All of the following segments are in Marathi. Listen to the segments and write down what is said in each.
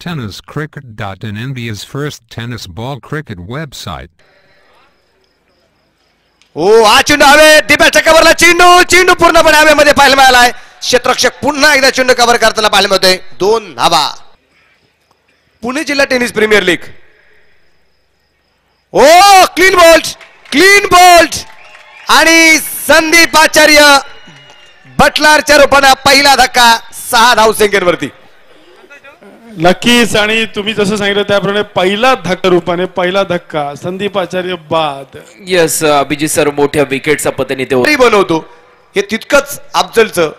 tenniscricket.in, India's first tennis ball cricket website. हा चेंडू हवे डिबॅटच्या कव्हरला चेंडू पूर्णपणे हवेमध्ये पाहायला मिळालाय. क्षेत्ररक्षक पुन्हा एकदा चेंडू कव्हर करताना पाहायला मिळतोय. 2 धावा. पुणे जिल्हा tennis premier league. Clean bowled आणि संदीप आचार्य बटलरच्या रूपाने पहिला धक्का 6 धावसंख्येवरती. नक्कीच. आणि तुम्ही जसं सांगितलं त्याप्रमाणे पहिला धक्का संदीप आचार्य बाद. यस अभिजित सर मोठ्या विकेटचा पतन इथे बनवतो. हे तितकंच अफजलचं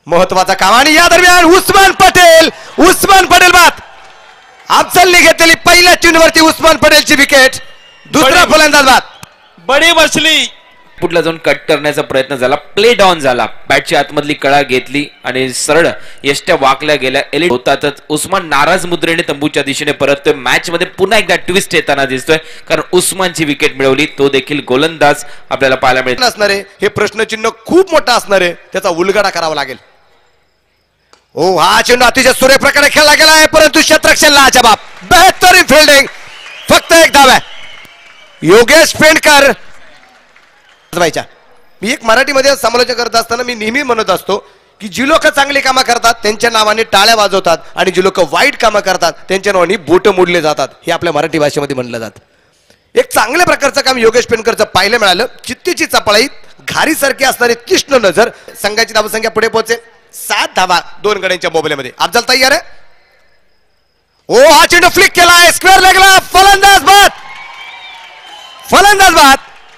महत्वाचं काम. आणि या दरम्यान उस्मान पटेल बाद. अफजलने घेतलेली पहिल्या चेंडूवरती उस्मान पटेलची विकेट. दुसरा फलंदाज बाद. बडी बसली. पुढला जाऊन कट करण्याचा प्रयत्न झाला. प्ले डाऊन झाला. बॅटची आतमधली कळा घेतली आणि सरळ यष्ट्या वाकल्या गेल्या. एलिट होतातच. उस्मान नाराज मुद्रेने तंबूच्या दिशेने परततोय. मॅच मध्ये पुन्हा एकदा ट्विस्ट येताना दिसतोय कारण उस्मानची विकेट मिळवली. तो देखील गोलंदाज आपल्याला पाहायला मिळत असणार आहे. हे प्रश्नचिन्ह खूप मोठा असणार आहे. त्याचा उलगडा करावा लागेल. हा चेंडू अतिशय सूर्यप्रकारे खेळला गेला आहे परंतु क्षेत्ररक्षणला जबाब. बेहतरीन फिल्डिंग. फक्त एक धाव आहे. योगेश पेंडकर. मी एक मराठीमध्ये समालोचन करत असताना मी नेहमी म्हणत असतो की जी लोक चांगली कामं करतात त्यांच्या नावाने टाळ्या वाजवतात आणि जी लोक वाईट कामं करतात त्यांच्या नावाने बोट मोडले जातात. हे आपल्या मराठी भाषेमध्ये म्हणलं जातं. एक चांगल्या प्रकारचं काम योगेश पेंडकरचं पाहायला मिळालं. चित्तीची चपळाई घारी सारखी असणारी तीक्ष्ण नजर. संघाची धावसंख्या पुढे पोहोचेल 7 धावा 2 गड्यांच्या मोबाईलमध्ये. अफजल तयार आहे. हा चेंडू फ्लिक केला. स्क्वेअर लेगला फलंदाज बाद.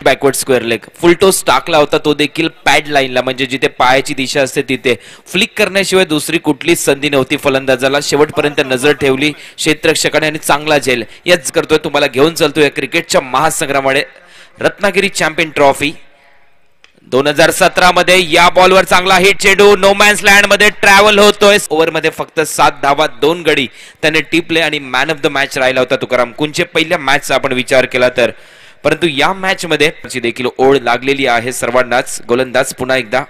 Backward square leg. Full toss टाकला होता तो देखील पॅड लाईनला म्हणजे जिथे पायाची दिशा असते तिथे. फ्लिक करण्याशिवाय दुसरी कुठलीच संधी नव्हती फलंदाजाला. शेवटपर्यंत नजर ठेवली क्षेत्ररक्षकाने आणि चांगला झेल याच करतोय. तुम्हाला घेऊन चालतोय क्रिकेटच्या महासंग्रामाकडे. रत्नागिरी चॅम्पियन ट्रॉफी 2017 मध्ये या बॉलवर चांगला हिट चेंडू नो मॅन्स लँड मध्ये ट्रॅव्हल होतोय. ओव्हर मध्ये फक्त 7 धावा 2 गडी त्याने टिपले आणि मॅन ऑफ द मॅच राहिला होता तुकाराम कुंचे. पहिल्या मॅचचा आपण विचार केला तर परंतु या मॅच मध्ये देखील ओढ लागलेली आहे सर्वांनाच. गोलंदाज पुन्हा एकदा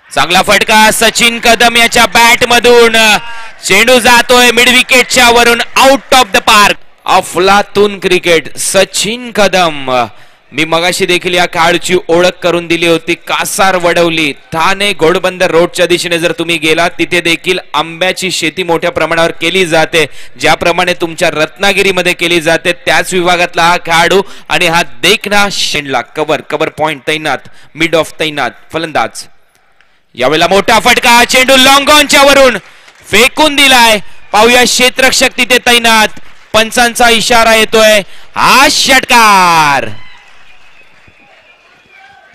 चांगला फटका सचिन कदम याच्या बॅट मधून. चेंडू जातोय मिड विकेटच्या वरून आउट ऑफ द पार्क. अफलातून क्रिकेट सचिन कदम. मी मगाशी देखील या खेळाडूची ओळख करून दिली होती. कासार वडवली ठाणे घोडबंदर रोडच्या दिशेने जर तुम्ही गेला तिथे देखील आंब्याची शेती मोठ्या प्रमाणावर केली जाते. ज्याप्रमाणे तुमच्या रत्नागिरीमध्ये केली जाते त्याच विभागातला हा खेळाडू आणि हा देखना शेंडला. कव्हर पॉइंट तैनात. मिड ऑफ तैनात फलंदाज. यावेळेला मोठा फटका. चेंडू लॉंग ऑनच्या वरून फेकून दिलाय. पाहूया क्षेत्ररक्षक तिथे तैनात. पंचांचा इशारा येतोय. हा षटकार.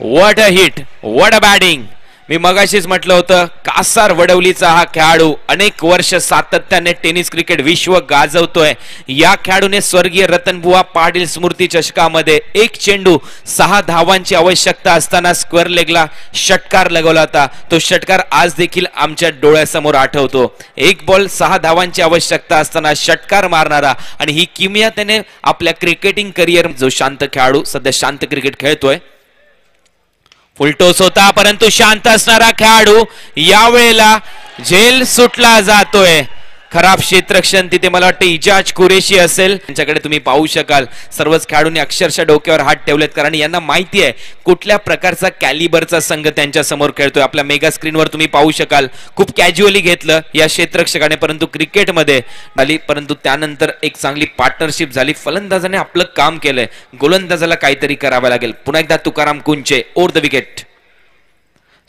What a hit. What a batting. मी मगाशीच म्हटलं होतं कासार वडवलीचा हा खेळाडू अनेक वर्ष सातत्याने टेनिस क्रिकेट विश्व गाजवतोय. या खेळाडूने स्वर्गीय रतनबुवा पाटील स्मृती चषकामध्ये 1 चेंडू 6 धावांची आवश्यकता असताना स्क्वेअर लेगला षटकार लगवला होता. तो षटकार आज देखील आमच्या डोळ्यासमोर आठवतो. 1 बॉल 6 धावांची आवश्यकता असताना षटकार मारणारा आणि ही किमया त्याने आपल्या क्रिकेटिंग करिअर. जो शांत खेळाडू सध्या शांत क्रिकेट खेळतोय. फुलटोस होता परंतु शांत असणारा खेळाडू यावेळेला झेल सुटला जातोय. खराब क्षेत्ररक्षण तिथे मला वाटतं इजाज कुरेशी असेल. त्यांच्याकडे तुम्ही पाहू शकाल सर्वच खेळाडूंनी अक्षरशः डोक्यावर हात ठेवलेत कारण यांना माहिती आहे कुठल्या प्रकारचा कॅलिबरचा संघ त्यांच्या समोर खेळतोय. आपल्या मेगा स्क्रीनवर तुम्ही पाहू शकाल खूप कॅज्युअली घेतलं या क्षेत्ररक्षकाने परंतु क्रिकेटमध्ये आली. परंतु त्यानंतर एक चांगली पार्टनरशिप झाली. फलंदाजाने आपलं काम केलंय. गोलंदाजाला काहीतरी करावं लागेल. पुन्हा एकदा Tukaram Kunche over the wicket.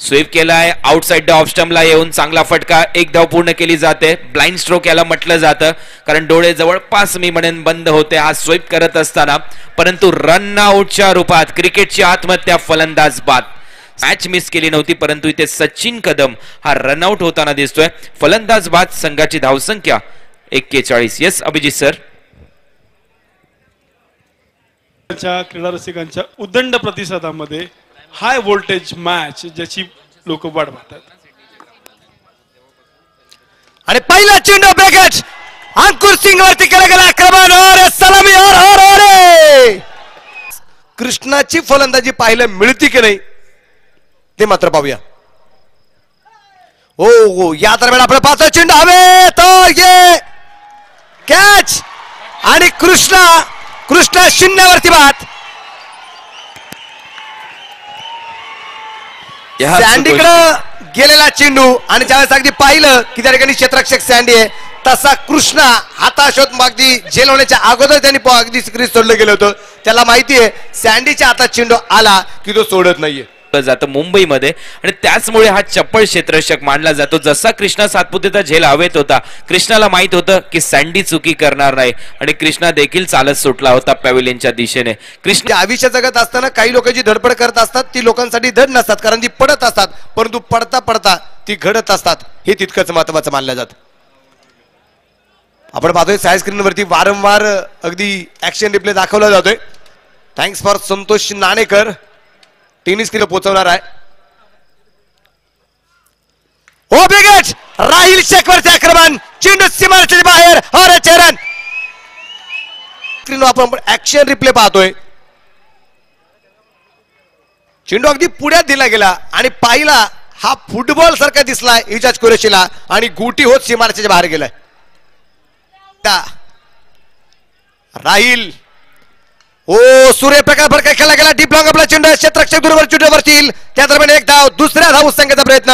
Sweep केलाय आउटसाइड द ऑफ स्टंपला येऊन चांगला फटका. 1 धाव पूर्ण केली जाते. ब्लाइंड स्ट्रोक याला म्हटलं जातं कारण डोळे जवळपास मी म्हणेन बंद होते हा स्वीप करत असताना. परंतु रन आउटच्या रूपात क्रिकेटची आत्महत्या. फलंदाज बाद. मॅच मिस केली नव्हती परंतु इथे सचिन कदम हा रनआउट होताना दिसतोय. फलंदाज बाद. संघाची धावसंख्या 41. Yes Abhijit sir. क्रीडा रसिकांच्या उदंड प्रतिसादामध्ये हाय व्होल्टेज मॅच ज्याची लोक वाट पाहतात. आणि पहिला चेंडू ब्रेकेट अंकुर सिंग वरती केला गेला. आक्रमण और सलामी और कृष्णाची फलंदाजी पाहायला मिळती की नाही ते मात्र पाहूया. हो या दरम्यान आपण पाहतो चेंडू हवे तर ये कॅच आणि कृष्णा शून्यावरती बाद. सँडीकडे गेलेला चेंडू आणि ज्यावेळेस अगदी पाहिलं की त्या ठिकाणी क्षेत्ररक्षक सँडी आहे तसा कृष्णा हाताशोध अगदी झेल होण्याच्या अगोदर त्यांनी अगदी क्रीज सोडलं गेलं होतं. त्याला माहिती आहे सँडीच्या हातात चेंडू आला की तो सोडत नाहीये जातं मुंबईमध्ये आणि त्याचमुळे हा चप्पल क्षेत्ररक्षक मानला जातो. जसा कृष्णा सातपुतेचा झेल हवेत होता कृष्णाला माहित होतं की सँडी चुकी करणार नाही आणि कृष्णा देखील चालत सुटला होता पॅव्हिलियनच्या दिशेने. कृष्णा आयुष्य जगत असताना काही लोक जी धडपड करत असतात ती लोकांसाठी धड नसतात कारण ती पडत असतात परंतु पडता पडता ती घडत असतात हे तितकंच महत्वाचं मानलं जातं. आपण पाहतोय साय स्क्रीनवरती वारंवार अगदी ऍक्शन रिप्ले दाखवला जातोय. Thanks for Santosh Nanekar tennis kilo पोहोचवणार आहे. हो बिगेट राहील शेखवरचे आक्रमण चेंडू सीमारेषेच्या बाहेर और चरण स्क्रीन आपण ऍक्शन रिप्ले पाहतोय. चेंडू अगदी पुढ्यात दिला गेला आणि पाहिला हा फुटबॉल सारखा दिसलाय इजाज कुरेशीला आणि गुटी होत सीमारेषेच्या बाहेर गेलाय. राहील ओ सूर्यप्रकाश फडका खेळला गेला डीप लॉंग आपला चेंडू क्षेत्ररक्षक दूरवर चेंडूवरती त्या दरम्यान एक धाव दुसऱ्या धाव संख्येचा प्रयत्न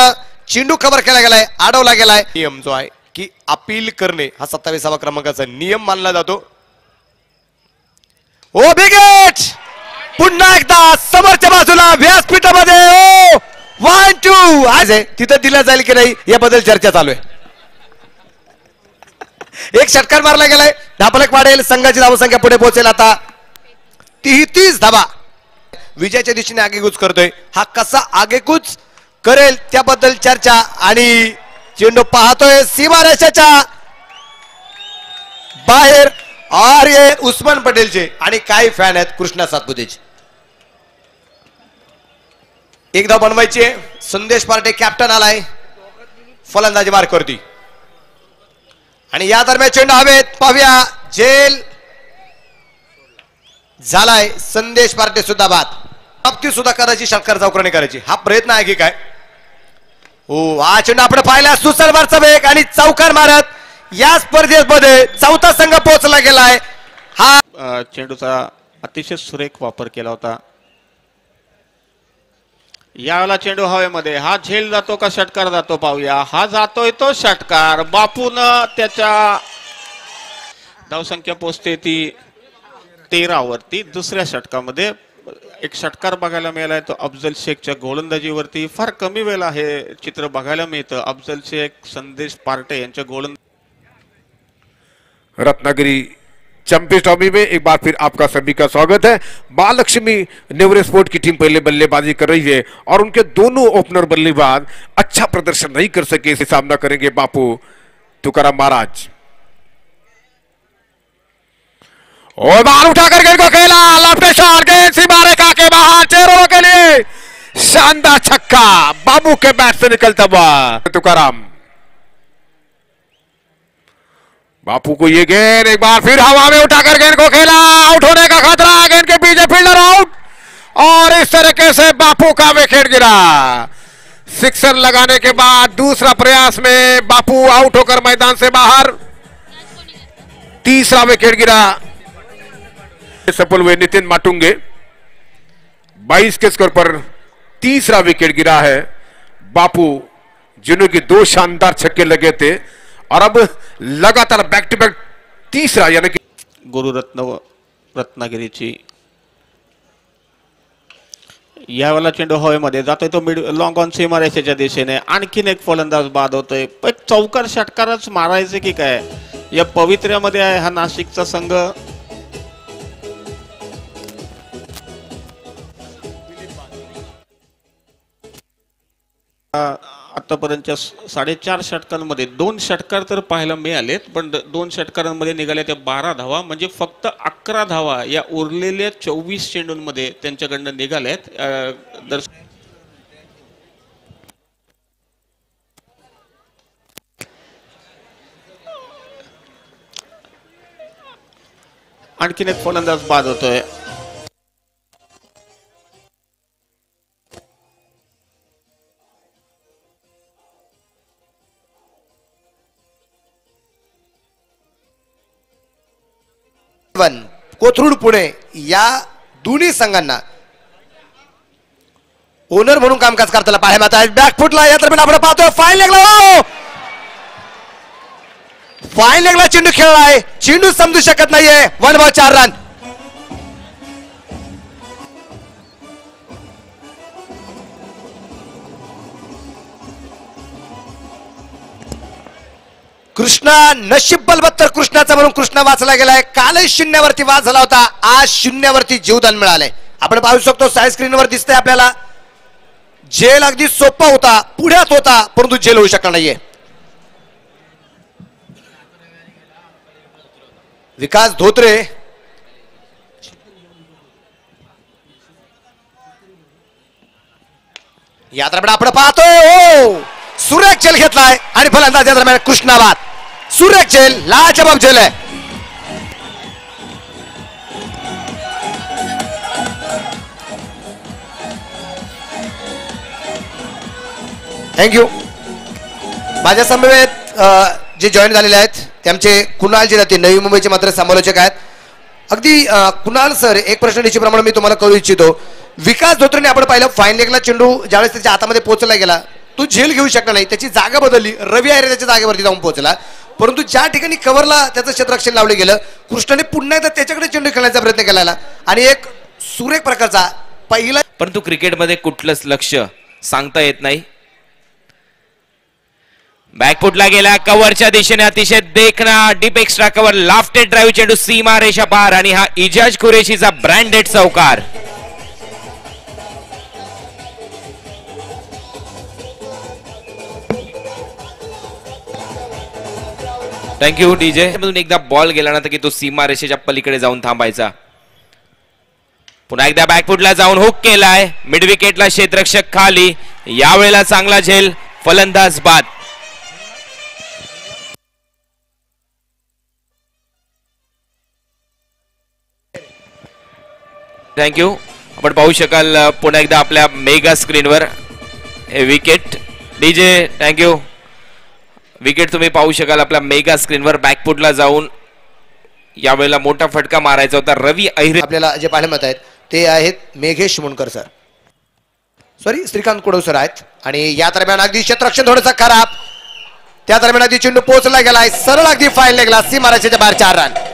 चेंडू कव्हर केला गेलाय अडवला गेलाय. नियम जो आहे की अपील करणे हा 27वा क्रमांकाचा नियम मानला जातो. ओ बिगेट पुन्हा एकदा समोरच्या बाजूला व्यासपीठामध्ये ओ 1-2 आज आहे तिथं दिला जाईल की नाही याबद्दल चर्चा चालू आहे. एक षटकार मारला गेलाय धापलक वाढेल संघाची धावसंख्या पुढे पोहोचेल आता 33 धावा. विजयाच्या दिशेने आगेकूच करतोय हा कसा आगेकूच करेल त्याबद्दल चर्चा आणि चेंडू पाहतोय सीमारेषेच्या बाहेर आर्य उस्मान पटेलचे आणि काही फॅन आहेत कृष्णा सातपुतेचे. एक धाव बनवायची आहे. संदेश पार्टे कॅप्टन आलाय फलंदाजी मार्कवरती आणि या दरम्यान चेंडू हवेत पाहूया झेल झालाय. संदेश पार्टे सुद्धा बाद. बाबतीत सुद्धा करायची षटकार चौकारणी करायची हा प्रयत्न आहे की काय. हो हा चेंडू आपण पाहिला सुसरवारचा वेग आणि चौकार मारत या स्पर्धेमध्ये चौथा संघ पोहोचला गेलाय. हा चेंडूचा अतिशय सुरेख वापर केला होता. यावेळेला चेंडू हवेमध्ये हा झेल जातो का षटकार जातो पाहूया. हा जातोय तो षटकार बापून त्याच्या धावसंख्या पोचते ती 13 वरती. दुसऱ्या षटकामध्ये एक षटकार बघायला मिळालाय तो अफजल शेखच्या गोलंदाजीवरती. फार कमी वेळेला हे चित्र बघायला मिळतं. अफजल शेख संदेश पार्टे यांच्या रत्नागिरी चैंपियंस ट्रॉफी में एक बार फिर आपका सभी का स्वागत है. महालक्ष्मी नेवरे स्पोर्ट की टीम पहले बल्लेबाजी कर रही है और उनके दोनों ओपनर बल्लेबाज अच्छा प्रदर्शन नहीं कर सके. इसे सामना करेंगे बापू तुकाराम महाराज. और बाल उठाकर गेंद को खेला लेफ्ट शॉट गेंद सीमारेखा के बाहर चेहरों के लिए शानदार छक्का बाबू के बैट से निकलता हुआ तुकाराम. बापू को ये गेंद एक बार फिर हवा में उठाकर गेंद को खेला आउट होने का खतरा. गेंद के पीछे फील्डर आउट और इस तरीके से बापू का विकेट गिरा. सिक्सर लगाने के बाद दूसरा प्रयास में बापू आउट होकर मैदान से बाहर. तीसरा विकेट गिरा. सफल हुए नितिन माटुंगे 22 के स्कोर पर तीसरा विकेट गिरा है. बापू जिन्हों की 2 शानदार छक्के लगे थे और अब लगातार बैक टू बैक तीसरा यानी कि रत्नागिरीची यावेळेला चेंडू हवेमध्ये जातोय तो मिड लॉंग ऑन सीमारेषेच्या दिशेने. आणखीन एक फलंदाज बाद होतोय. चौकार षटकारच मारायचे की काय या पवित्र्यामध्ये आहे हा नाशिकचा संघ. आतापर्यंतच्या 4.5 षटकांमध्ये 2 षटकार तर पाहायला मिळालेत पण 2 षटकारांमध्ये निघाल्या त्या 12 धावा म्हणजे फक्त 11 धावा या उरलेल्या 24 चेंडूंमध्ये त्यांच्याकडनं निघाल्यात. आणखीन एक फलंदाज बाद होतोय. कोथरूड पुणे या दोन्ही संघांना ओनर म्हणून कामकाज करताना पाहायला मिळत आहे. बॅकफुटला या दरम्यान आपण पाहतोय फाईन लेगला, फाईन लेगला चेंडू खेळलाय, चेंडू समजू शकत नाहीये. 1 बॉल 4 रन. कृष्णा नशीब बलबत्तर कृष्णाचा म्हणून कृष्णा वाचला गेलाय. कालच 0 वरती वाद झाला होता, आज 0 वरती जीवदान मिळालंय. आपण पाहू शकतो साय स्क्रीनवर दिसतंय आपल्याला. जेल अगदी सोपा होता, पुढ्यात होता, परंतु जेल होऊ शकला नाहीये. विकास धोत्रे या दरम्यान आपण पाहतोय सुरेख जेल घेतलाय आणि फलंदाज या दरम्यान कृष्णाबाद. सुरेख जेल लाजबाब जेल आहे. थँक्यू. माझ्या समवेत जे जॉईन झालेले आहेत ते आमचे कुणाल जे राहते नवी मुंबईचे मात्र समालोचक आहेत. अगदी कुणाल सर, एक प्रश्न निश्चितप्रमाणे मी तुम्हाला करू इच्छितो. विकास धोत्रेने आपण पाहिलं फाईन लेगला चेंडू ज्यावेळेस त्याच्या हातामध्ये पोहोचला गेला, तो झेल घेऊ शकला नाही, त्याची जागा बदलली, रवी आयरे त्याच्या जागेवरती जाऊन पोहोचला. परंतु ज्या ठिकाणी कव्हरला त्याचं क्षेत्ररक्षण लावलं गेलं, कृष्णाने पुन्हा एकदा त्याच्याकडे चेंडू खेळण्याचा प्रयत्न केला आणि एक सुरेख प्रकारचा पहिला. परंतु क्रिकेटमध्ये कुठलंच लक्ष सांगता येत नाही. बॅकफुटला गेला, कव्हरच्या दिशेने अतिशय देखना डीप एक्स्ट्रा कव्हर, लाफ्टेड ड्राईव्ह चेंडू सीमा रेषा पार आणि हा इजाज कुरेशीचा ब्रँडेड चौकार. Thank you DJ. मधून एकदा बॉल गेला ना तर की तो सीमा रेषेच्या पलीकडे जाऊन थांबायचा. पुन्हा एकदा बॅकफुटला जाऊन हुक केलाय, मिड विकेटला क्षेत्ररक्षक खाली. यावेळेला चांगला झेल, फलंदाज बाद. थँक्यू. आपण पाहू शकाल पुन्हा एकदा आपल्या मेगा स्क्रीनवर हे विकेट. DJ thank you. विकेट तुम्ही पाहू शकाल आपल्या मेगा स्क्रीनवर. बॅकफुटला जाऊन यावेळेला मोठा फटका मारायचा होता. रवी अहिरे आपल्याला जे पाहायला मिळत आहेत ते आहेत Meghesh Mundkar sir, sorry Shrikant Kudav sir आहेत. आणि या दरम्यान अगदी क्षेत्ररक्षण थोडंसं खराब, त्या दरम्यान अगदी चेंडू पोहोचला गेलाय सरळ अगदी फाईन लेगला, सीमा रेषेच्या बाहेर 4 रन.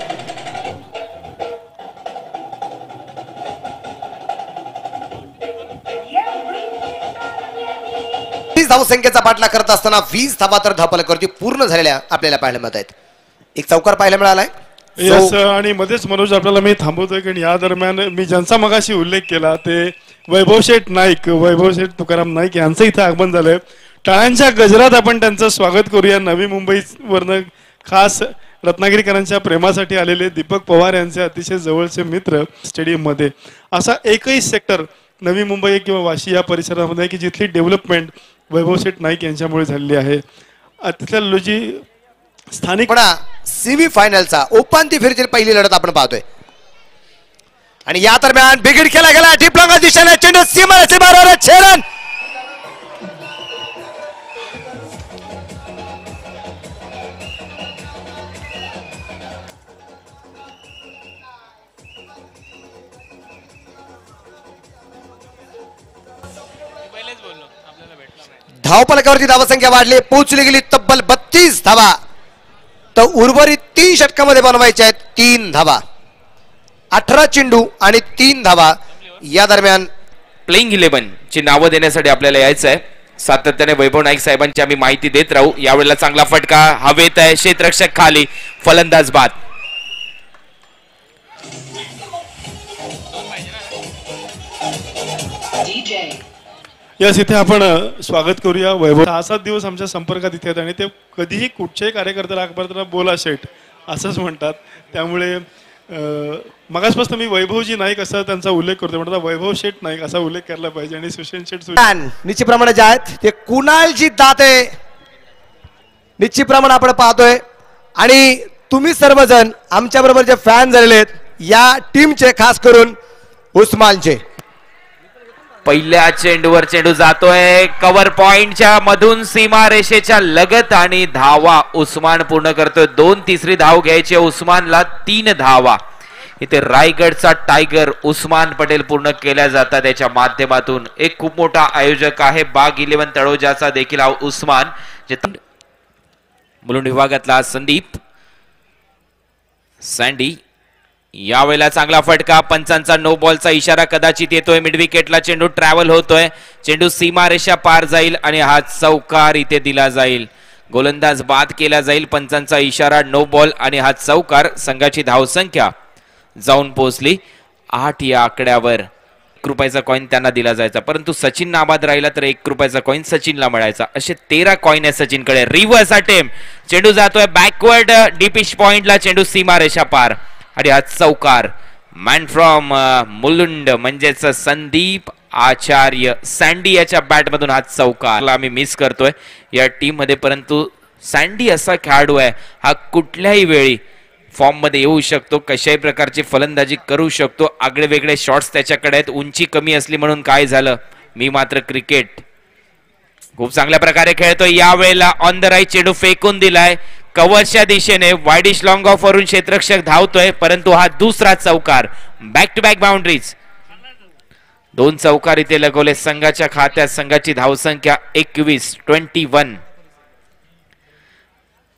धावसंख्येचा पाठला करत असताना 20 धावा तर धावफलकावरती पूर्ण झालेल्या आपल्याला पाहायला मिळत आहेत. एक चौकार पाहायला मिळालाय. आणि मध्येच मनोज आपल्याला मी थांबवतोय कारण या दरम्यान मी ज्यांचा मगाशी उल्लेख केला ते वैभव शेठ नाईक, वैभव शेठ तुकाराम नाईक यांचं इथं आगमन झालंय. टाळ्यांच्या गजरात आपण त्यांचं स्वागत करूया. नवी मुंबईवरनं खास रत्नागिरीकरांच्या प्रेमासाठी आलेले दीपक पवार यांचे अतिशय जवळचे मित्र स्टेडियम मध्ये. असा एकही सेक्टर नवी मुंबई किंवा वाशी या परिसरामध्ये की जिथली डेव्हलपमेंट वैभव शेठ नाईक यांच्यामुळे झालेली आहे. तिथल्या जी स्थानिक सीव्ही फायनलचा उपांत्य फेरीतील पहिली लढत आपण पाहतोय. आणि या दरम्यान बिगिड केला गेला डीप लॉंग दिशेने चेंडू सीमारेषे बरोबर 6 रन. धावफलकावरती धावसंख्या वाढली, पोहोचली गेली तब्बल 32 धावा. तर उर्वरित 3 षटकामध्ये बनवायच्या आहेत 3 धावा. 18 चेंडू आणि 3 धावा. या दरम्यान प्लेइंग 11 ची नावं देण्यासाठी आपल्याला यायचं आहे. सातत्याने वैभव नाईक साहेबांची आम्ही माहिती देत राहू. यावेळेला चांगला फटका हवेत आहे, क्षेत्ररक्षक खाली, फलंदाज बाद. यस, इथे आपण स्वागत करूया वैभव. 6-7 दिवस आमच्या संपर्कात इथे आहेत आणि ते कधीही कुठच्याही कार्यकर्त्याला अकबरला बोला शेठ असंच म्हणतात. त्यामुळे मगासपासून मी वैभवजी नाईक असा त्यांचा उल्लेख करतो, म्हणतात वैभव शेठ नाईक असा उल्लेख करायला पाहिजे. आणि सुशील शेठ निश्चितप्रमाणे जे आहेत ते कुणालजी दाते निश्चितप्रमाणे आपण पाहतोय. आणि तुम्ही सर्वजण आमच्या बरोबर जे फॅन झालेले आहेत या टीमचे, खास करून उस्मानचे. पहिल्या चेंडूवर चेंडू जातोय कव्हर पॉइंटच्या मधून सीमा रेषेच्या लगत आणि धावा उस्मान पूर्ण करतोय. 2 तिसरी धाव घ्यायची उस्मानला, 3 धावा. इथे रायगडचा टायगर उस्मान पटेल पूर्ण केल्या जातात याच्या माध्यमातून. एक खूप मोठा आयोजक आहे बाग 11 तळोजाचा देखील हा उस्मान. मुलुंड विभागातला संदीप सँडी यावेळेला चांगला फटका. पंचांचा नो बॉलचा इशारा कदाचित येतोय. मिड विकेटला चेंडू ट्रॅव्हल होतोय. चेंडू सीमारेषा पार जाईल आणि हा चौकार इथे दिला जाईल. गोलंदाज बाद केला जाईल. पंचांचा इशारा नो बॉल आणि हा चौकार. संघाची धावसंख्या जाऊन पोहोचली 8 या आकड्यावर. 1 रुपयाचा कॉइन त्यांना दिला जायचा, परंतु सचिन नाबाद राहिला तर 1 रुपयाचा कॉइन सचिनला मिळायचा. असे 13 कॉइन आहे सचिनकडे. Reverse attempt. चेंडू जातोय बॅकवर्ड डीपिश पॉइंटला. चेंडू सीमारेषा पार आणि हा चौकार. मॅन फ्रॉम मुलुंड म्हणजेच संदीप आचार्य सँडी याच्या बॅटमधून हा चौकार आम्ही मिस करतोय या टीम मध्ये. परंतु सँडी असा खेळाडू आहे हा कुठल्याही वेळी फॉर्म मध्ये येऊ शकतो, कशाही प्रकारची फलंदाजी करू शकतो. आगळे वेगळे शॉट्स त्याच्याकडे आहेत. उंची कमी असली म्हणून काय झालं, मी मात्र क्रिकेट खूप चांगल्या प्रकारे खेळतोय. यावेळेला ऑन द राईट चेंडू फेकून दिलाय कव्हरच्या दिशेने. वाईडिश लॉंग ऑफ वरून क्षेत्ररक्षक धावतोय, परंतु हा दुसरा चौकार. Back to back boundaries. 2 चौकार इथे लगवले संघाच्या खात्यात. संघाची धावसंख्या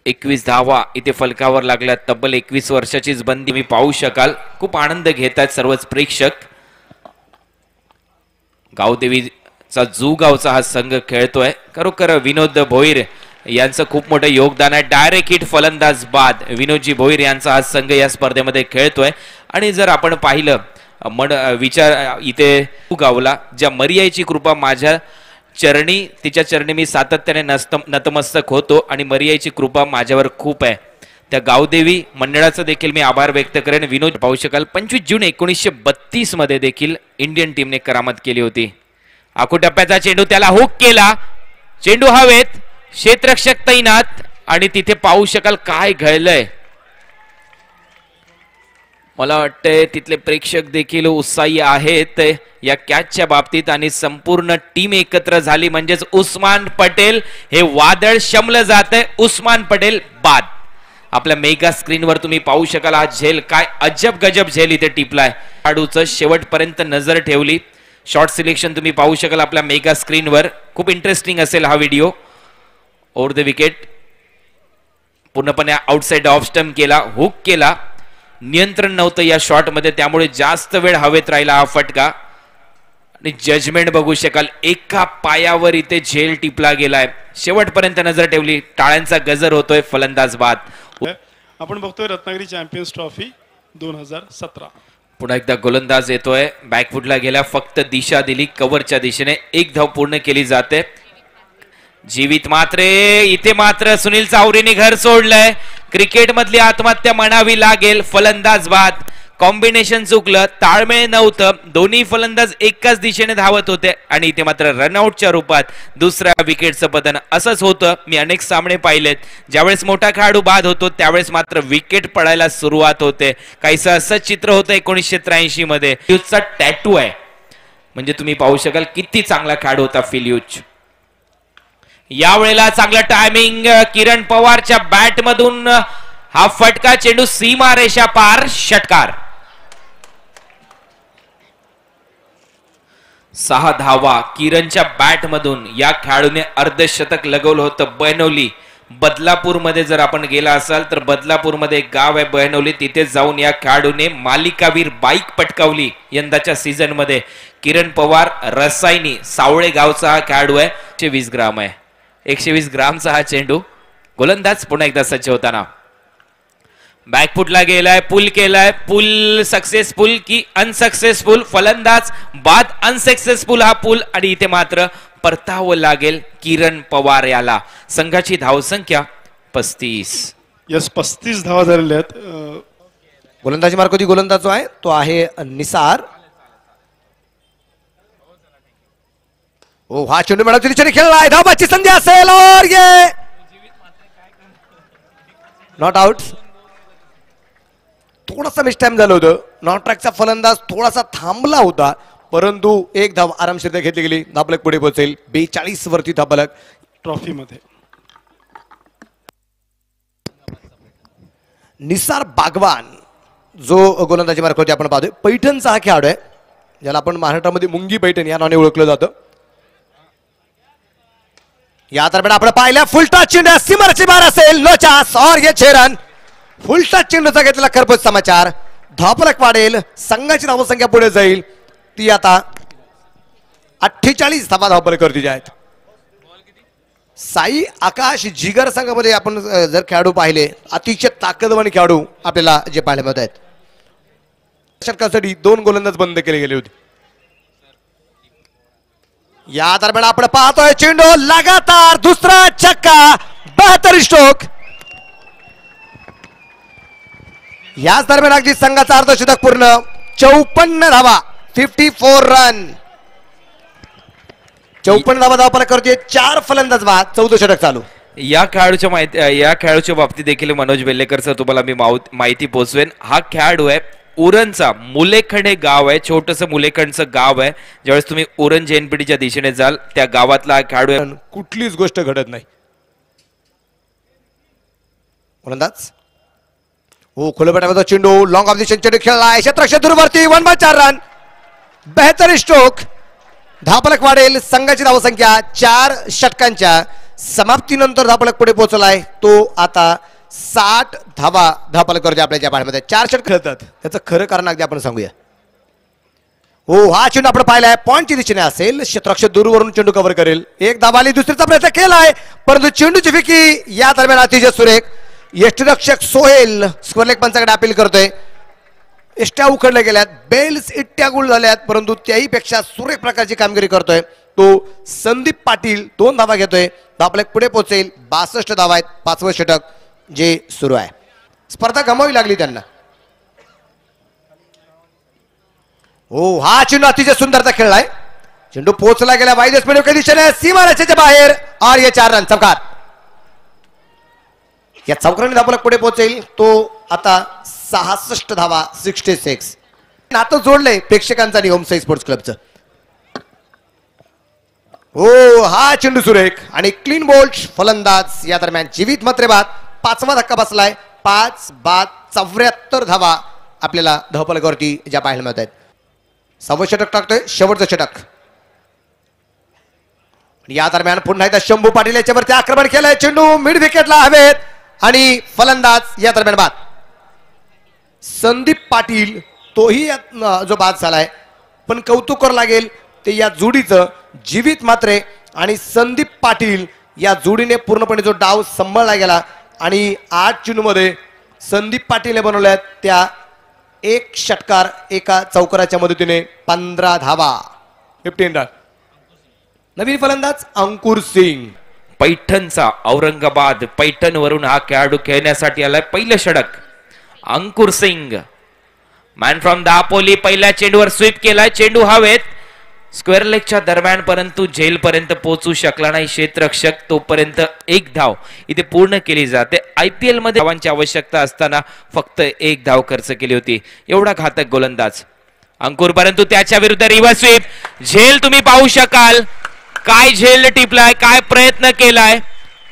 21 धावा इथे फलकावर लागल्या. तब्बल 21 वर्षाचीच बंदी मी पाहू शकाल. खूप आनंद घेतात सर्वच प्रेक्षक. गावदेवीचा जुगावचा हा संघ खेळतोय. खरोखर विनोद भोईर यांचं खूप मोठं योगदान आहे. डायरेक्ट हिट फलंदाज बाद विनोदजी भोईर यांचा हा संघ या स्पर्धेमध्ये खेळतोय. आणि जर आपण पाहिलं विचार इथे गावला ज्या मरियाची कृपा माझ्या चरणी, तिच्या चरणी मी सातत्याने नतमस्तक होतो आणि मरियाची कृपा माझ्यावर खूप आहे. त्या गावदेवी मंडळाचं देखील मी आभार व्यक्त करेन. विनोद पाहू शकाल 25 जून 1932 मध्ये देखील इंडियन टीमने करामत केली होती. आखूटप्प्याचा चेंडू त्याला हुक केला. चेंडू हवेत, क्षेत्ररक्षक तैनात आणि तिथे पाहू शकाल काय घडलंय. मला वाटतंय तिथले प्रेक्षक देखील उत्साही आहेत या कॅचच्या बाबतीत आणि संपूर्ण टीम एकत्र झाली म्हणजेच उस्मान पटेल हे वादळ शमलं जातंय. उस्मान पटेल बाद. आपल्या मेगा स्क्रीनवर तुम्ही पाहू शकाल हा झेल काय अजब गजब झेल इथे टिपलाय. खेळाडूचं शेवटपर्यंत नजर ठेवली. शॉर्ट सिलेक्शन तुम्ही पाहू शकाल आपल्या मेगा स्क्रीनवर. खूप इंटरेस्टिंग असेल हा व्हिडिओ. ओव्हर द विकेट पूर्णपणे आउटसाइड ऑफ स्टंप केला, हुक केला. नियंत्रण नव्हतं या शॉट मध्ये, त्यामुळे जास्त वेळ हवेत राहिला हा फटका. आणि जजमेंट बघू शकाल एका पायावर इथे झेल टिपला गेलाय. शेवटपर्यंत नजर ठेवली. टाळ्यांचा गजर होतोय. फलंदाज बाद. आपण बघतोय रत्नागिरी चॅम्पियन्स ट्रॉफी 2017. पुन्हा एकदा गोलंदाज येतोय. बॅकफुटला गेला, फक्त दिशा दिली कव्हरच्या दिशेने. 1 धाव पूर्ण केली जाते. जीवित इथे मात्र सुनील चावरीने घर सोडलंय. क्रिकेट मधली आत्महत्या म्हणावी लागेल. फलंदाज बाद. कॉम्बिनेशन चुकलं, ताळमेळ नव्हतं. दोन्ही फलंदाज एकाच दिशेने धावत होते आणि इथे मात्र रनआउटच्या रूपात दुसऱ्या विकेटचं पतन. असंच होतं. मी अनेक सामने पाहिलेत. ज्यावेळेस मोठा खेळाडू बाद होतो त्यावेळेस मात्र विकेट पडायला सुरुवात होते. काहीसं असं चित्र होतं 1983 मध्ये. फिल्यूजचा टॅटू आहे. म्हणजे तुम्ही पाहू शकाल किती चांगला खेळाडू होता फिल्यूज. यावेळेला चांगलं टायमिंग. किरण पवारच्या बॅट मधून हा फटका. चेंडू सीमा रेषा पार. षटकार. 6 धावा किरणच्या बॅट मधून. या खेळाडूने अर्धशतक लगवलं होतं. बैनवली बदलापूर मध्ये जर आपण गेला असाल तर बदलापूर मध्ये एक गाव आहे बैनवली. तिथे जाऊन या खेळाडूने मालिकावीर बाईक पटकावली यंदाच्या सीझन मध्ये. किरण पवार रसायनी सावळे गावचा हा खेळाडू आहे. 120 ग्राम आहे. 120 ग्रामचा हा चेंडू. गोलंदाज पुन्हा एकदा सज्ज होताना. बॅकफुटला गेलाय, पुल केलाय. पुल सक्सेसफुल की अनसक्सेसफुल. फलंदाज बाद. अनसक्सेसफुल हा पुल. आणि इथे मात्र परतावं लागेल किरण पवार याला. संघाची धावसंख्या 35. यस 35 धावा झालेल्या आहेत. गोलंदाजी मार्कोती गोलंदाज जो आहे तो आहे निसार. ओ हा चेंडू मॅडम दिशेने खेळलाय. धावाची संधी असेल और ये नॉट आउट. थोडासा मिस टाइम झालं होतं. नॉट ट्रॅकचा फलंदाज थोडासा थांबला होता, परंतु 1 धाव आरामशीर घेतली गेली. धाबलक पुढे पोहोचेल. 42 वरती धाबलक ट्रॉफी मध्ये. निसार बागवान जो गोलंदाजी मार्गावरती आपण पाहतोय पैठणचा हा खेळाडू आहे, ज्याला आपण महाराष्ट्रामध्ये मुंगी पैठण या नावाने ओळखलं जातं. या दरम्यान आपण पाहिल्या फुलटा चेंडू सीमारची बार असेल, नो चान्स और ये 6 रन. फुलटा चेंडूचा घेतलेला खरपूस समाचार. धावफलक वाढेल, संघाची धावसंख्या पुढे जाईल, ती आता 48 धावा धावफलकावरती आहेत. साई आकाश जिगर संघामध्ये आपण जर खेळाडू पाहिले अतिशय ताकदवान खेळाडू आपल्याला जे पाहायला मिळत आहेत. षटकासाठी 2 गोलंदाज बंद केले गेले होते. या दरम्यान आपण पाहतोय चेंडू लगातार दुसरा छक्का, 72 स्ट्रोक. याच दरम्यान अगदी संघाचा अर्धशतक पूर्ण, 54 धावा, 54 रन. 54 धावा धावफलक करते, 4 फलंदाज बाद, 14 षटक चालू. या खेळाडूच्या बाबतीत देखील मनोज वेल्लेकर सर तुम्हाला मी माहिती पोहोचवेन. हा खेळाडू आहे उरणचा, मुलेखंड हे गाव आहे, छोटंसं मुलेखंडचं गाव आहे. ज्यावेळेस तुम्ही उरण जेएनपीटीच्या दिशेने जाल त्या गावातला हा खेळाडू आहे. कुठलीच गोष्ट घडत नाही. गोलंदाज हो खुल्या चेंडू लॉंग ऑफ द सेंचुरी खेळलाय, क्षेत्ररक्षक दूरवरती, 1/4 रन, 72 स्ट्रोक. धावफलक वाढेल, संघाची धावसंख्या 4 षटकांच्या समाप्तीनंतर धावफलक पुढे पोहोचलाय, तो आता 60 धावा धावफलकावरती आपल्या पाण्यामध्ये 4 षटक खेळतात. त्याचं खरं कारण अगदी आपण सांगूया. हो हा चेंडू आपण पाहिलाय पॉइंटच्या दिशेने असेल, क्षेत्ररक्षक दूरवरून चेंडू कव्हर करेल, 1 धाव आली, दुसरीचा प्रयत्न केलाय परंतु चेंडूची फिकी या दरम्यान अतिशय सुरेख. यष्टीरक्षक सोहेल स्क्वेअर लेग पंचाकडे अपील करतोय. इष्ट्या उखडल्या गेल्यात, बेल्स इट्ट्या गुल झाल्यात, परंतु त्याही पेक्षा सुरेख प्रकारची कामगिरी करतोय तो संदीप पाटील. 2 धावा घेतोय, धावफलक पुढे पोहोचेल, 62 धावा आहेत, 5वं षटक जे सुरू आहे. स्पर्धा गमावी लागली त्यांना. हो हा चेंडू अतिशय सुंदरचा खेळलाय, चेंडू पोहोचला गेला वाईड स्पीड दिशेने सीमारेषेच्या बाहेर, और ये 4 रन. चौकार. या चौकाराने धावफलक पुढे पोहोचेल, तो आता 66 धावा, 66. नातं जोडलंय प्रेक्षकांचा आणि होमसाई स्पोर्ट्स क्लबचं. हो हा चेंडू सुरेख आणि क्लीन बोल्ट फलंदाज. या दरम्यान जीवित मात्र बाद, 5वा धक्का बसलाय, 5 बाद, 74 धावा आपल्याला धावफलकावरती ज्या पाहायला मिळत आहेत. 6वं षटक टाकतोय, शेवटचं षटक. या दरम्यान पुन्हा एकदा शंभू पाटील याच्यावरती आक्रमण केलंय, चेंडू मिड विकेटला हवेत आणि फलंदाज या दरम्यान बाद. संदीप पाटील तोही जो बाद झालाय, पण कौतुक करावं लागेल ते या जोडीचं, जीवित मात्रे आणि संदीप पाटील या जोडीने पूर्णपणे जो डाव सांभाळला गेला आणि 8 चेंडूमध्ये संदीप पाटीलने बनवल्यात त्या 1 षटकार एका चौकाराच्या मदतीने 15 धावा, 15 रन. नवीन फलंदाज अंकुर सिंग. पैठणचा, औरंगाबाद पैठण वरून हा खेळाडू खेळण्यासाठी आलाय. पहिलं षटक अंकुर सिंग, मॅन फ्रॉम दापोली. पहिल्या चेंडूवर स्वीप केलाय, चेंडू हवेत स्क्वेअर लेगच्या दरम्यान, परंतु झेल पर्यंत पोहोचू शकला नाही क्षेत्ररक्षक. तोपर्यंत 1 धाव इथे पूर्ण केली जाते. IPL मध्ये धावांची आवश्यकता असताना फक्त 1 धाव खर्च केली होती. एवढा घातक गोलंदाज अंकुर, परंतु त्याच्या विरुद्ध रिव्हर्स स्वीप. झेल तुम्ही पाहू शकाल, काय झेल टिपलाय, काय प्रयत्न केलाय.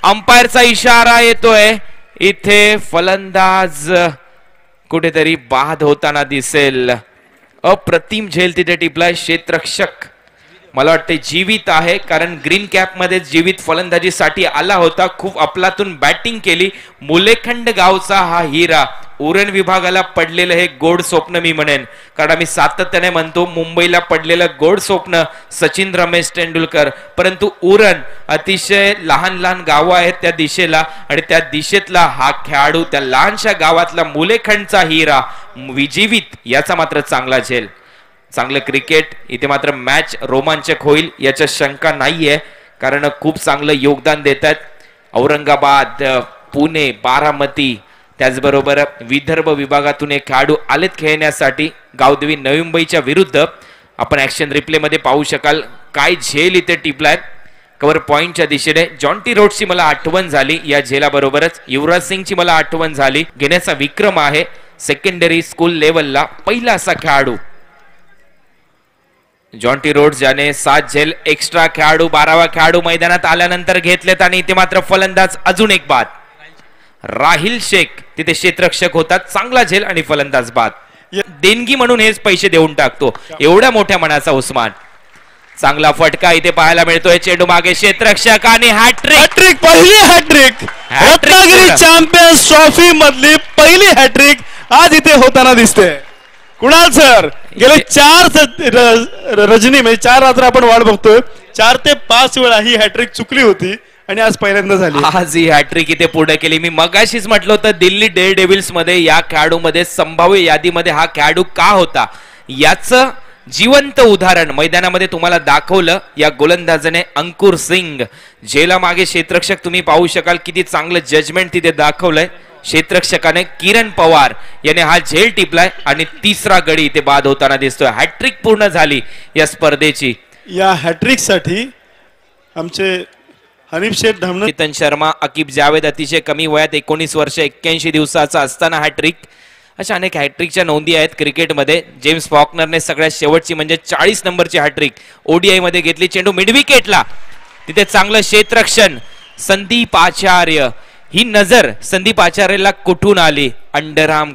अंपायरचा इशारा येतोय, इथे फलंदाज कुठेतरी बाद होताना दिसेल. अप्रतिम झेल तिथे टिपलाय. क्षेत्ररक्षक मला वाटते जीवित आहे, कारण ग्रीन कॅप मध्ये जीवित फलंदाजीसाठी आला होता. खूप अफलातून बॅटिंग केली. मुलेखंड गावचा हा हिरा, उरण विभागाला पडलेलं हे गोड स्वप्न मी म्हणेन, कारण आम्ही सातत्याने म्हणतो मुंबईला पडलेलं गोड स्वप्न सचिन रमेश तेंडुलकर, परंतु उरण अतिशय लहान लहान गावं आहेत त्या दिशेला, आणि त्या दिशेतला हा खेळाडू, त्या लहानशा गावातला मुलेखंडचा हिरा विजीवित, याचा मात्र चांगला झेल. चांगलं क्रिकेट इथे मात्र मॅच रोमांचक होईल याच्या शंका नाहीये, कारण खूप चांगलं योगदान देत आहेत औरंगाबाद, पुणे, बारामती, त्याचबरोबर विदर्भ विभागातून एक खेळाडू आलेत खेळण्यासाठी. गावदेवी नवी मुंबईच्या विरुद्ध आपण ऍक्शन रिप्ले मध्ये पाहू शकाल काय झेल इथे टिपलाय कव्हर पॉइंटच्या दिशेने. जॉन्टी रोड्सची मला आठवण झाली या झेलाबरोबरच, युवराज सिंगची मला आठवण झाली. घेण्याचा विक्रम आहे सेकंडरी स्कूल लेवलला पहिला असा खेळाडू जॉन्टी रोड्स, ज्याने 7 झेल एक्स्ट्रा खेळाडू 12वा खेळाडू मैदानात आल्यानंतर घेतलेत, आणि इथे मात्र फलंदाज अजून एक बाद. राहिल शेख तिथे क्षेत्ररक्षक होतात, चांगला झेल आणि फलंदाज बाद. देणगी म्हणून हेच पैसे देऊन टाकतो, एवढ्या मोठ्या मनाचा उस्मान. चांगला फटका इथे पाहायला मिळतोय. चेंडू मागे क्षेत्ररक्षक आणि हॅट्रिक. पहिली हॅट्रिक रत्नागिरी चॅम्पियन्स ट्रॉफी मधली पहिली हॅट्रिक आज इथे होताना दिसते. कुणाल सर गेले 4 रजनी म्हणजे 4 रात्र आपण वाट बघतोय. 4 ते 5 वेळा ही हॅट्रिक चुकली होती आणि आज पहिल्यांदा झाली. आज ही हॅट्रिक इथे पुढे केली. मी मगाशीच म्हटलं होतं दिल्ली डेअरडेव्हिल्स मध्ये या खेळाडूमध्ये संभाव्य यादीमध्ये हा खेळाडू का होता याचं जिवंत उदाहरण मैदानामध्ये तुम्हाला दाखवलं या गोलंदाजाने. अंकुर सिंग झेला मागे क्षेत्ररक्षक तुम्ही पाहू शकाल किती चांगलं जजमेंट तिथे दाखवलंय क्षेत्ररक्षकाने. किरण पवार याने हा झेल टिपलाय आणि तिसरा गडी इथे बाद होताना दिसतोय. हॅट्रिक पूर्ण झाली या स्पर्धेची. या हॅट्रिक साठी आमचे हनीफ शेठ धामणे, चेतन शर्मा, अकीब जावेद अतिशय कमी वयात 19 वर्ष 81 दिवसाचा असताना हॅट्रिक. अशा अनेक हॅट्रिकच्या नोंदी आहेत क्रिकेटमध्ये. जेम्स फॉकनरने सगळ्यात शेवटची म्हणजे 40 नंबरची हॅट्रिक ओडीआय मध्ये घेतली. चेंडू मिड विकेटला, तिथे चांगलं क्षेत्ररक्षण. संदीप आचार्य, ही नजर संदीप आचार्यला कुठून आली? अंडरआर्म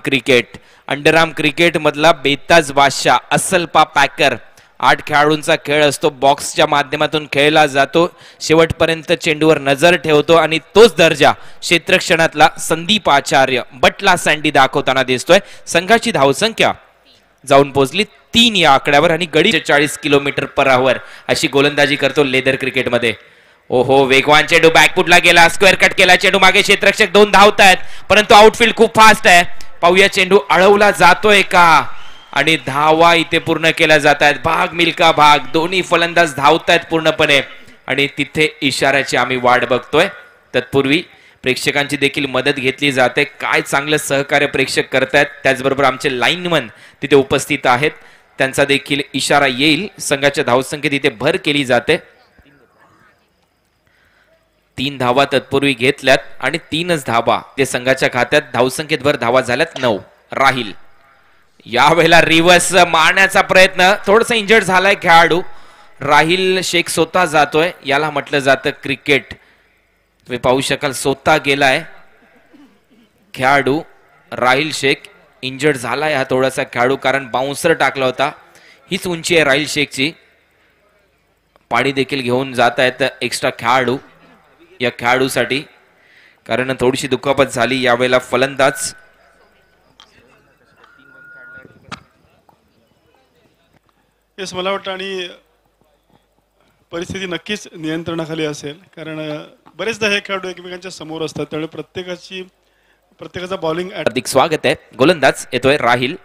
क्रिकेट मधला बेताज बादशाह, असलपा पॅकर. 8 खेळाडूंचा खेळ असतो, बॉक्सच्या माध्यमातून खेळला जातो, शेवटपर्यंत चेंडूवर नजर ठेवतो आणि तोच दर्जा क्षेत्ररक्षणातला संदीप आचार्य बटला सँडी दाखवताना दिसतोय. संघाची धावसंख्या जाऊन पोहोचली 3 या आकड्यावर आणि गडी 40 किलोमीटर/आवर अशी गोलंदाजी करतो लेदर क्रिकेटमध्ये. ओहो, वेगवान चेंडू बॅकफुटला गेला, स्क्वेअर कट केला. चेंडू मागे क्षेत्ररक्षक 2 धावतायत, परंतु आउटफील्ड खूप फास्ट आहे. पाहूया चेंडू अडवला जातोय का आणि धावा इथे पूर्ण केल्या जात आहेत. भाग मिल्का भाग, दोन्ही फलंदाज धावतायत पूर्णपणे आणि तिथे इशाऱ्याची आम्ही वाट बघतोय. तत्पूर्वी प्रेक्षकांची देखील मदत घेतली जाते. काय चांगलं सहकार्य प्रेक्षक करतायत. त्याचबरोबर आमचे लाईनमन तिथे उपस्थित आहेत, त्यांचा देखील इशारा येईल. संघाच्या धावसंख्येत इथे भर केली जाते. 3 धावा तत्पूर्वी घेतल्यात आणि 3च धावा ते संघाच्या खात्यात. धावसंख्येत भर धावा झाल्यात 9. राहिल यावेळेला रिव्हर्स मारण्याचा प्रयत्न, थोडस इंजर्ड झालाय खेळाडू. राहिल शेख स्वतः जातोय, याला म्हटलं जातं क्रिकेट. तुम्ही पाहू शकाल स्वतः गेलाय खेळाडू. राहिल शेख इंजर्ड झालाय हा थोडासा खेळाडू, कारण बाउन्सर टाकला होता. हीच उंची आहे राहिल शेखची. पाणी देखील घेऊन जात आहेत एक्स्ट्रा खेळाडू या खेळाडूसाठी, कारण थोडीशी दुखापत झाली. यावेळेला फलंदाज येस, मला वाटतं आणि परिस्थिती नक्कीच नियंत्रणाखाली असेल, कारण बरेचदा हे खेळाडू एकमेकांच्या समोर असतात, त्यामुळे प्रत्येकाचा बॉलिंग. हार्दिक स्वागत आहे. गोलंदाज येतोय राहिल.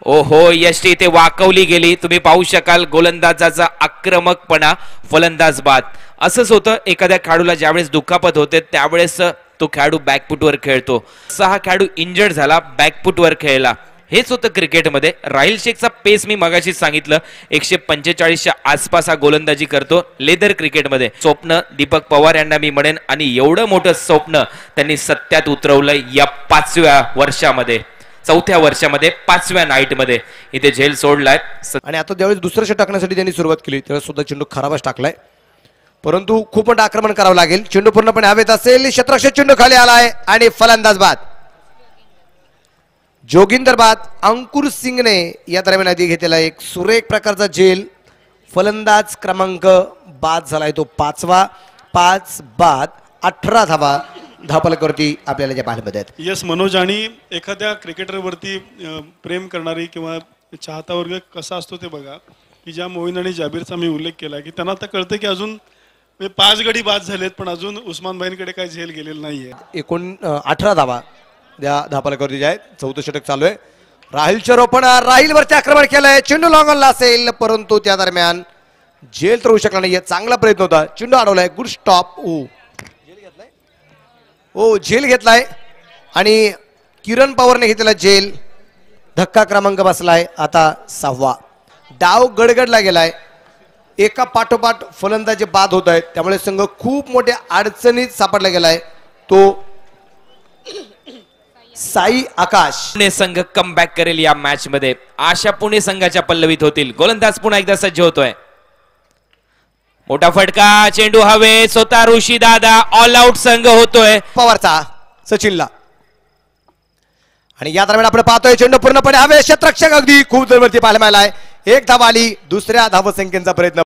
ओहो, यष्टी इथे वाकवली गेली. तुम्ही पाहू शकाल गोलंदाजाचा आक्रमकपणा, फलंदाज बाद. असंच होतं एखाद्या खेळाडूला ज्यावेळेस दुखापत होते त्यावेळेस तो खेळाडू बॅकफुटवर खेळतो. 6 खेळाडू इंजर्ड झाला, बॅकफुटवर खेळला. हेच होतं क्रिकेटमध्ये. राहिल शेखचा पेस मी मगाशीच सांगितलं 145च्या आसपास हा गोलंदाजी करतो लेदर क्रिकेटमध्ये. स्वप्न दीपक पवार यांना मी म्हणेन, आणि एवढं मोठं स्वप्न त्यांनी सत्यात उतरवलंय या 5व्या वर्षामध्ये, 4थ्या वर्षामध्ये, 5व्या नाईटमध्ये इथे झेल सोडलाय. आणि आता ज्यावेळेस दुसरं षट टाकण्यासाठी त्यांनी सुरुवात केली त्यावेळेस सुद्धा चेंडू खराबच टाकलाय, परंतु खूप मोठं आक्रमण करावं लागेल. चेंडू पूर्णपणे हवेत असेल, क्षेत्ररक्षक चेंडू खाली आलाय आणि फलंदाज बाद. जोगिंदर बाद. अंकुर सिंगने या दरम्यान आधी घेतलेला एक सुरेख प्रकारचा झेल. फलंदाज क्रमांक बाद झालाय तो 5वा. 5 बाद, 18 धावा धावफलकावरती आपल्याला ज्या पाहायला मिळतात. येस मनोज, आणि एखाद्या क्रिकेटरवरती प्रेम करणारी किंवा चाहता वर्ग कसा असतो ते बघा, की ज्या मोईन आणि जाबीरचा मी उल्लेख केला की त्यांना आता कळतं की अजून 5 गडी बाद झालेत, पण अजून उस्मान भाईंकडे काही झेल गेलेलं नाहीये. 18 धावा त्या धावफलकावरती जे आहेत. 4थं षटक चालू आहे. राहिलच्या रोपण, राहिल वरती आक्रमण केलंय. चेंडू लॉंगॉनला असेल, परंतु त्या दरम्यान झेल तर होऊ शकला नाही. चांगला प्रयत्न होता, चेंडू अडवलाय. Good stop. झेल घेतलाय आणि किरण पवारने घेतलेला झेल. धक्का क्रमांक बसलाय आता 6वा. डाव गडगडला गेलाय. एका पाठोपाठ फलंदाजी बाद होत आहेत, त्यामुळे संघ खूप मोठ्या अडचणीत सापडला गेलाय. तो साई आकाश. पुणे संघ कमबॅक करेल या मॅच मध्ये, आशा पुणे संघाच्या पल्लवीत होतील. गोलंदाज पुन्हा एकदा सज्ज होतोय. मोठा फटका, चेंडू हवे, स्वतः ऋषी दादा ऑल आउट संघ होतोय. पवारचा सचिनला. आणि या दरम्यान आपण पाहतोय चेंडू पूर्णपणे हवे, क्षेत्ररक्षक अगदी खूप दूरवरती पाहायला मिळालाय. एक धाव आली, दुसऱ्या धावसंख्येचा प्रयत्न